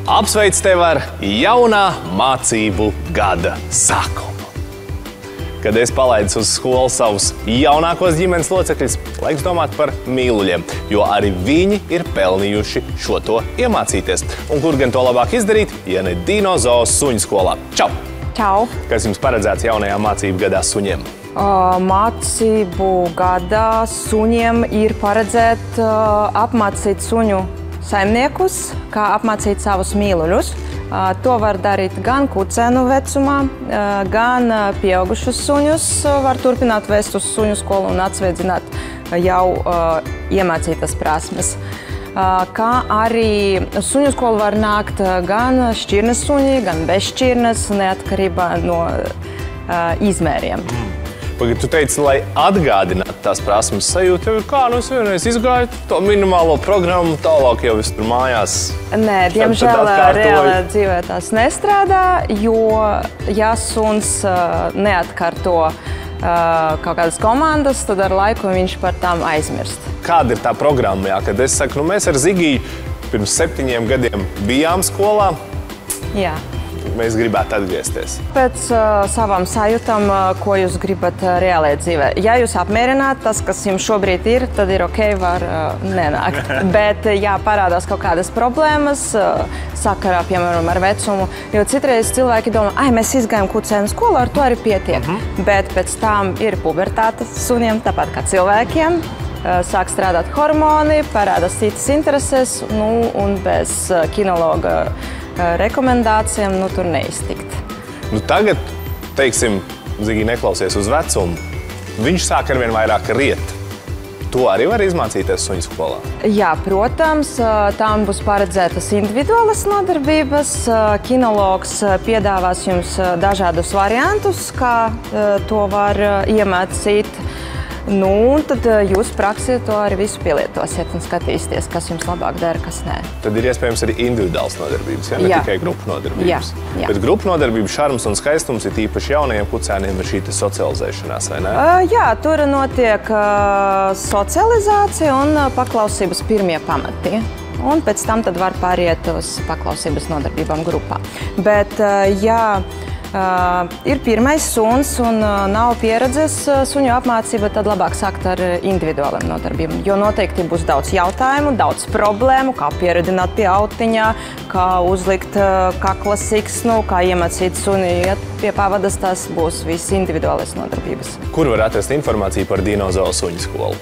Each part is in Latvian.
apsveic tevi ar jaunā mācību gada sākumu. Kad es palaidu uz skolu savus jaunākos ģimenes locekļus, laiks domāt par mīluļiem, jo arī viņi ir pelnījuši šo to iemācīties. Un kur gan to labāk izdarīt, ja ne Dinozoo suņu skolā. Čau! Čau! Kas jums paredzēts jaunajā mācību gadā suņiem? Mācību gadā suņiem ir paredzēt apmācīt suņu saimniekus, kā apmācīt savus mīluļus. To var darīt gan kucēnu vecumā, gan pieaugušus suņus var turpināt vest uz suņu skolu un atsviedzināt jau iemācītas prasmes. Kā arī suņu skolu var nākt gan šķirnes suņi, gan bez šķirnes, neatkarībā no izmēriem. Pagad, tu teici, lai atgādinātu tās prasmes sajūtu, tev ir kā, es vienreiz izgāju to minimālo programmu, tālāk jau es tur mājās. Nē, diemžēl reālajā dzīvē tās nestrādā, jo ja suns neatkārto kaut kādas komandas, tad ar laiku viņš par tām aizmirst. Kāda ir tā programma, kad es saku, mēs ar Zigiju pirms 7 gadiem bijām skolā? Jā. Mēs gribētu atgriezties. Pēc savām sajūtām, ko jūs gribat reālajā dzīvē. Ja jūs apmierināt tas, kas jums šobrīd ir, tad ir ok, var nenākt. Bet, ja parādās kaut kādas problēmas, sakarā, piemēram, ar vecumu, jo citreiz cilvēki domā, mēs izgājām kucēnu skolu, ar to arī pietiek. Bet pēc tam ir pubertāte suniem, tāpat kā cilvēkiem. Sāk strādāt hormoni, parādās citas intereses, un bez kinologa rekomendācijām tur neiztikt. Tagad, teiksim, Zigija neklausies uz vecumu, viņš sāk arvien vairāk riet. To arī var izmācīties suņu skolā? Jā, protams, tām būs paredzētas individuālas nodarbības. Kinologs piedāvās jums dažādus variantus, kā to var iemācīt. Tad jūs praksē to arī visu pielietosiet un skatīsieties, kas jums labāk dara, kas nē. Tad ir iespējams arī individuāls nodarbības, ne tikai grupu nodarbības. Jā. Bet grupu nodarbības šarms un skaistums ir īpaši jaunajiem kucēniem ir šī socializēšanās, vai ne? Jā, tur notiek socializācija un paklausības pirmie pamati. Un pēc tam tad var pāriet uz paklausības nodarbībām grupā. Bet, ja ir pirmais suns un nav pieredzes suņu apmācība, tad labāk sākt ar individuāliem nodarbībām. Jo noteikti būs daudz jautājumu, daudz problēmu, kā pieredināt pie autiņā, kā uzlikt kakla siksnu, kā iemācīt suni iet pie pavadas, tas būs viss individuālais nodarbības. Kur var atrast informāciju par Dinozoo suņu skolu?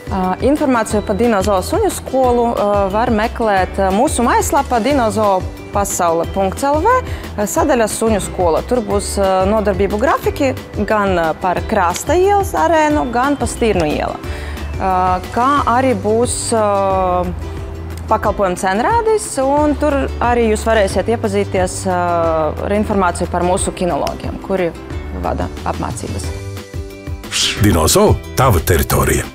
Informāciju par Dinozoo suņu skolu var meklēt mūsu mājaslapā dinozoopasaule.lv sadaļa suņu skola. Tur būs nodarbību grafiki gan par Krasta ielas arēnu, gan pa Stirnu ielu. Kā arī būs pakalpojumu cenrādis, un tur arī jūs varēsiet iepazīties ar informāciju par mūsu kinologiem, kuri vada apmācības. Dinozoo, tava teritorija.